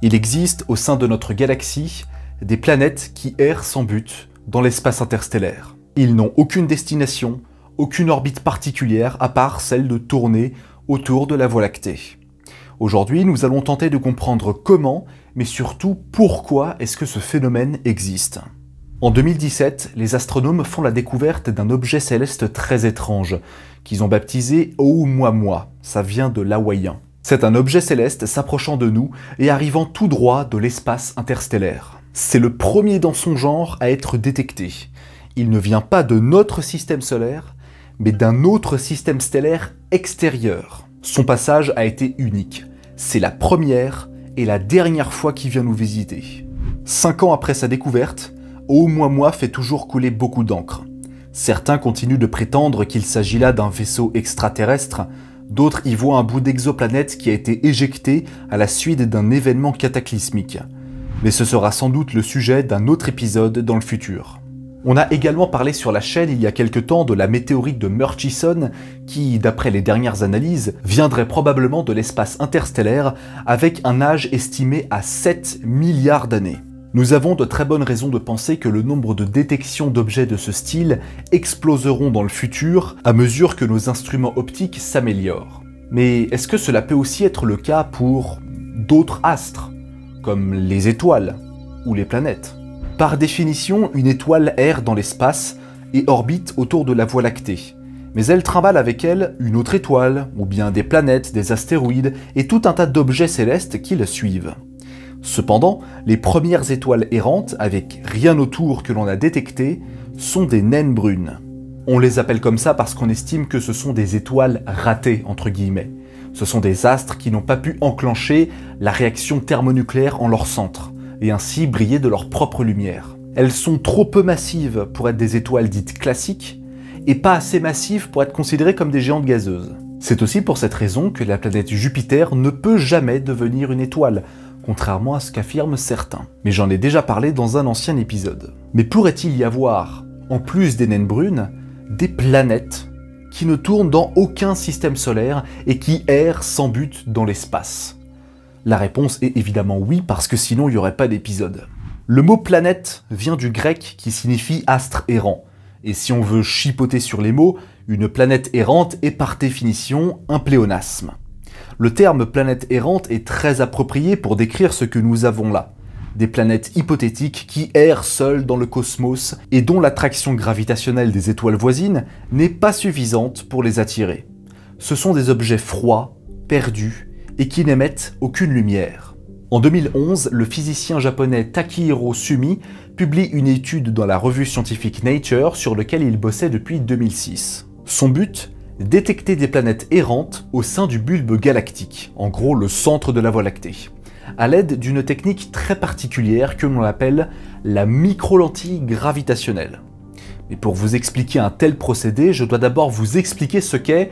Il existe au sein de notre galaxie des planètes qui errent sans but dans l'espace interstellaire. Ils n'ont aucune destination, aucune orbite particulière à part celle de tourner autour de la Voie lactée. Aujourd'hui, nous allons tenter de comprendre comment, mais surtout pourquoi est-ce que ce phénomène existe. En 2017, les astronomes font la découverte d'un objet céleste très étrange, qu'ils ont baptisé Oumuamua, ça vient de l'hawaïen. C'est un objet céleste s'approchant de nous et arrivant tout droit de l'espace interstellaire. C'est le premier dans son genre à être détecté. Il ne vient pas de notre système solaire, mais d'un autre système stellaire extérieur. Son passage a été unique. C'est la première et la dernière fois qu'il vient nous visiter. 5 ans après sa découverte, Oumuamua fait toujours couler beaucoup d'encre. Certains continuent de prétendre qu'il s'agit là d'un vaisseau extraterrestre, d'autres y voient un bout d'exoplanète qui a été éjecté à la suite d'un événement cataclysmique. Mais ce sera sans doute le sujet d'un autre épisode dans le futur. On a également parlé sur la chaîne il y a quelque temps de la météorite de Murchison qui, d'après les dernières analyses, viendrait probablement de l'espace interstellaire avec un âge estimé à 7 milliards d'années. Nous avons de très bonnes raisons de penser que le nombre de détections d'objets de ce style exploseront dans le futur à mesure que nos instruments optiques s'améliorent. Mais est-ce que cela peut aussi être le cas pour d'autres astres, comme les étoiles ou les planètes ? Par définition, une étoile erre dans l'espace et orbite autour de la Voie lactée. Mais elle trimballe avec elle une autre étoile, ou bien des planètes, des astéroïdes et tout un tas d'objets célestes qui le suivent. Cependant, les premières étoiles errantes, avec rien autour que l'on a détecté, sont des naines brunes. On les appelle comme ça parce qu'on estime que ce sont des étoiles ratées, entre guillemets. Ce sont des astres qui n'ont pas pu enclencher la réaction thermonucléaire en leur centre, et ainsi briller de leur propre lumière. Elles sont trop peu massives pour être des étoiles dites classiques, et pas assez massives pour être considérées comme des géantes gazeuses. C'est aussi pour cette raison que la planète Jupiter ne peut jamais devenir une étoile, contrairement à ce qu'affirment certains. Mais j'en ai déjà parlé dans un ancien épisode. Mais pourrait-il y avoir, en plus des naines brunes, des planètes qui ne tournent dans aucun système solaire et qui errent sans but dans l'espace ? La réponse est évidemment oui, parce que sinon il n'y aurait pas d'épisode. Le mot planète vient du grec qui signifie astre errant. Et si on veut chipoter sur les mots, une planète errante est par définition un pléonasme. Le terme planète errante est très approprié pour décrire ce que nous avons là. Des planètes hypothétiques qui errent seules dans le cosmos et dont l'attraction gravitationnelle des étoiles voisines n'est pas suffisante pour les attirer. Ce sont des objets froids, perdus, et qui n'émettent aucune lumière. En 2011, le physicien japonais Takehiro Sumi publie une étude dans la revue scientifique Nature sur laquelle il bossait depuis 2006. Son but ? Détecter des planètes errantes au sein du bulbe galactique, en gros le centre de la Voie lactée, à l'aide d'une technique très particulière que l'on appelle la microlentille gravitationnelle. Mais pour vous expliquer un tel procédé, je dois d'abord vous expliquer ce qu'est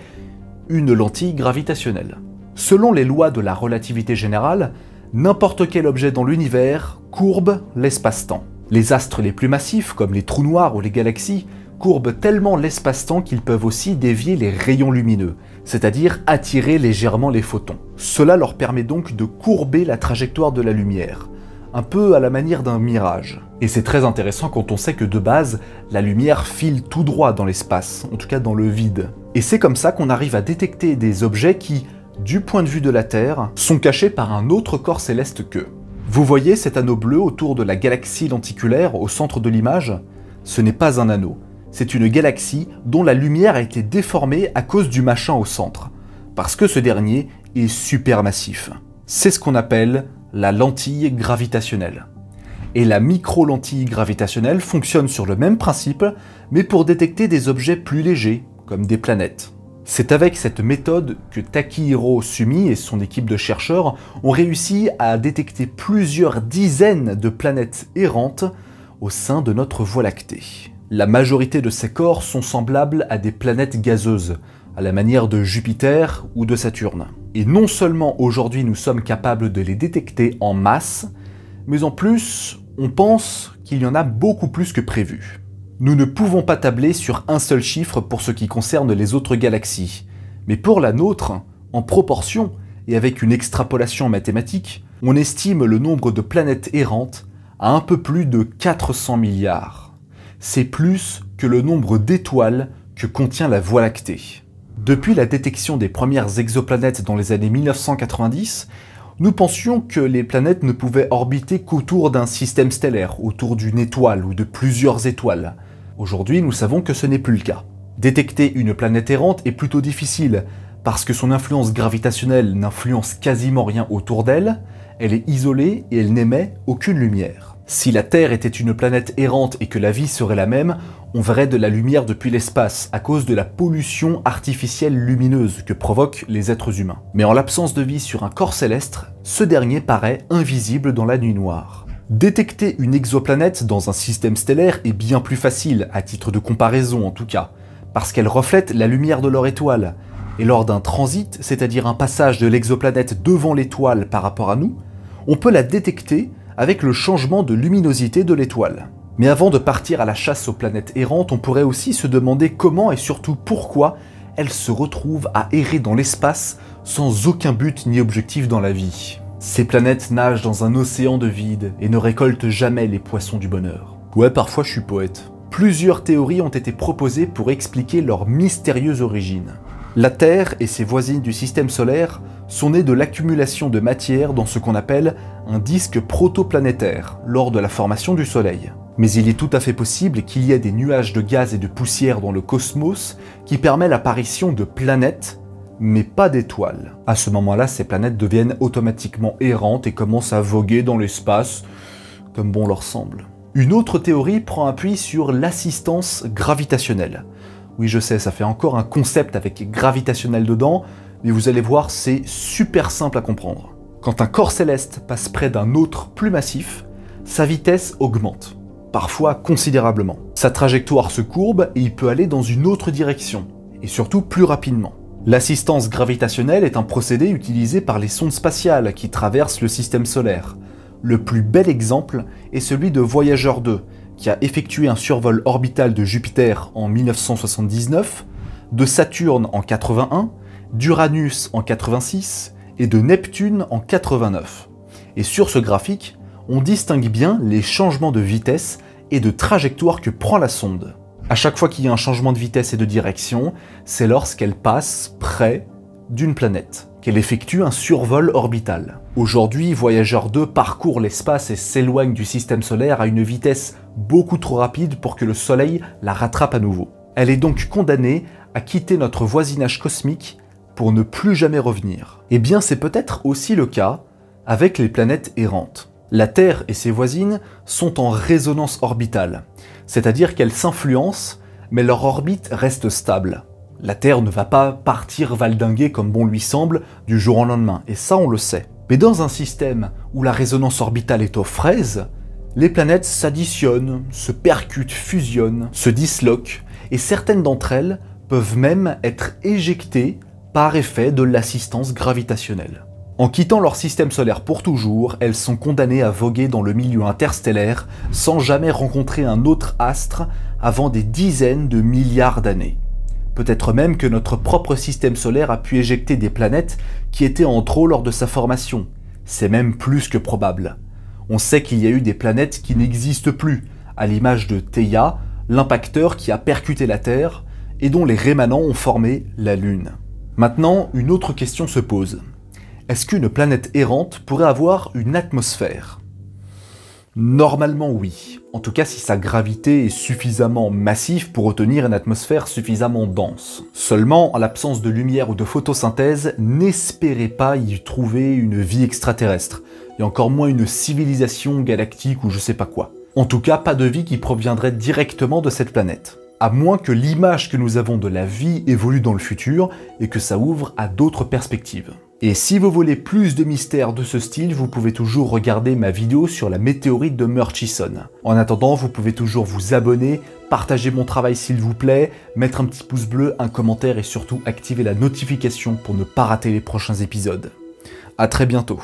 une lentille gravitationnelle. Selon les lois de la relativité générale, n'importe quel objet dans l'univers courbe l'espace-temps. Les astres les plus massifs, comme les trous noirs ou les galaxies, courbent tellement l'espace-temps qu'ils peuvent aussi dévier les rayons lumineux, c'est-à-dire attirer légèrement les photons. Cela leur permet donc de courber la trajectoire de la lumière, un peu à la manière d'un mirage. Et c'est très intéressant quand on sait que de base, la lumière file tout droit dans l'espace, en tout cas dans le vide. Et c'est comme ça qu'on arrive à détecter des objets qui, du point de vue de la Terre, sont cachés par un autre corps céleste qu'eux. Vous voyez cet anneau bleu autour de la galaxie lenticulaire au centre de l'image ? Ce n'est pas un anneau. C'est une galaxie dont la lumière a été déformée à cause du machin au centre, parce que ce dernier est supermassif. C'est ce qu'on appelle la lentille gravitationnelle. Et la micro-lentille gravitationnelle fonctionne sur le même principe, mais pour détecter des objets plus légers, comme des planètes. C'est avec cette méthode que Takehiro Sumi et son équipe de chercheurs ont réussi à détecter plusieurs dizaines de planètes errantes au sein de notre Voie lactée. La majorité de ces corps sont semblables à des planètes gazeuses, à la manière de Jupiter ou de Saturne. Et non seulement aujourd'hui nous sommes capables de les détecter en masse, mais en plus, on pense qu'il y en a beaucoup plus que prévu. Nous ne pouvons pas tabler sur un seul chiffre pour ce qui concerne les autres galaxies, mais pour la nôtre, en proportion et avec une extrapolation mathématique, On estime le nombre de planètes errantes à un peu plus de 400 milliards. C'est plus que le nombre d'étoiles que contient la Voie lactée. Depuis la détection des premières exoplanètes dans les années 1990, nous pensions que les planètes ne pouvaient orbiter qu'autour d'un système stellaire, autour d'une étoile ou de plusieurs étoiles. Aujourd'hui, nous savons que ce n'est plus le cas. Détecter une planète errante est plutôt difficile, parce que son influence gravitationnelle n'influence quasiment rien autour d'elle, elle est isolée et elle n'émet aucune lumière. Si la Terre était une planète errante et que la vie serait la même, on verrait de la lumière depuis l'espace à cause de la pollution artificielle lumineuse que provoquent les êtres humains. Mais en l'absence de vie sur un corps céleste, ce dernier paraît invisible dans la nuit noire. Détecter une exoplanète dans un système stellaire est bien plus facile, à titre de comparaison en tout cas, parce qu'elle reflète la lumière de leur étoile, et lors d'un transit, c'est-à-dire un passage de l'exoplanète devant l'étoile par rapport à nous, on peut la détecter avec le changement de luminosité de l'étoile. Mais avant de partir à la chasse aux planètes errantes, on pourrait aussi se demander comment et surtout pourquoi elles se retrouvent à errer dans l'espace sans aucun but ni objectif dans la vie. Ces planètes nagent dans un océan de vide et ne récoltent jamais les poissons du bonheur. Ouais, parfois je suis poète. Plusieurs théories ont été proposées pour expliquer leur mystérieuse origine. La Terre et ses voisines du système solaire sont nées de l'accumulation de matière dans ce qu'on appelle un disque protoplanétaire lors de la formation du Soleil. Mais il est tout à fait possible qu'il y ait des nuages de gaz et de poussière dans le cosmos qui permettent l'apparition de planètes, mais pas d'étoiles. À ce moment-là, ces planètes deviennent automatiquement errantes et commencent à voguer dans l'espace comme bon leur semble. Une autre théorie prend appui sur l'assistance gravitationnelle. Oui, je sais, ça fait encore un concept avec gravitationnel dedans, mais vous allez voir, c'est super simple à comprendre. Quand un corps céleste passe près d'un autre plus massif, sa vitesse augmente, parfois considérablement. Sa trajectoire se courbe et il peut aller dans une autre direction, et surtout plus rapidement. L'assistance gravitationnelle est un procédé utilisé par les sondes spatiales qui traversent le système solaire. Le plus bel exemple est celui de Voyager 2, qui a effectué un survol orbital de Jupiter en 1979, de Saturne en 81, d'Uranus en 86 et de Neptune en 89. Et sur ce graphique, on distingue bien les changements de vitesse et de trajectoire que prend la sonde. À chaque fois qu'il y a un changement de vitesse et de direction, c'est lorsqu'elle passe près d'une planète, qu'elle effectue un survol orbital. Aujourd'hui, Voyager 2 parcourt l'espace et s'éloigne du système solaire à une vitesse beaucoup trop rapide pour que le Soleil la rattrape à nouveau. Elle est donc condamnée à quitter notre voisinage cosmique pour ne plus jamais revenir. Eh bien, c'est peut-être aussi le cas avec les planètes errantes. La Terre et ses voisines sont en résonance orbitale, c'est-à-dire qu'elles s'influencent, mais leur orbite reste stable. La Terre ne va pas partir valdinguer comme bon lui semble du jour au lendemain, et ça on le sait. Mais dans un système où la résonance orbitale est aux fraises, les planètes s'additionnent, se percutent, fusionnent, se disloquent, et certaines d'entre elles peuvent même être éjectées par effet de l'assistance gravitationnelle. En quittant leur système solaire pour toujours, elles sont condamnées à voguer dans le milieu interstellaire sans jamais rencontrer un autre astre avant des dizaines de milliards d'années. Peut-être même que notre propre système solaire a pu éjecter des planètes qui étaient en trop lors de sa formation. C'est même plus que probable. On sait qu'il y a eu des planètes qui n'existent plus, à l'image de Theia, l'impacteur qui a percuté la Terre et dont les rémanents ont formé la Lune. Maintenant, une autre question se pose. Est-ce qu'une planète errante pourrait avoir une atmosphère ? Normalement oui, en tout cas si sa gravité est suffisamment massive pour retenir une atmosphère suffisamment dense. Seulement, en l'absence de lumière ou de photosynthèse, n'espérez pas y trouver une vie extraterrestre, et encore moins une civilisation galactique ou je sais pas quoi. En tout cas, pas de vie qui proviendrait directement de cette planète. À moins que l'image que nous avons de la vie évolue dans le futur et que ça ouvre à d'autres perspectives. Et si vous voulez plus de mystères de ce style, vous pouvez toujours regarder ma vidéo sur la météorite de Murchison. En attendant, vous pouvez toujours vous abonner, partager mon travail s'il vous plaît, mettre un petit pouce bleu, un commentaire et surtout activer la notification pour ne pas rater les prochains épisodes. À très bientôt.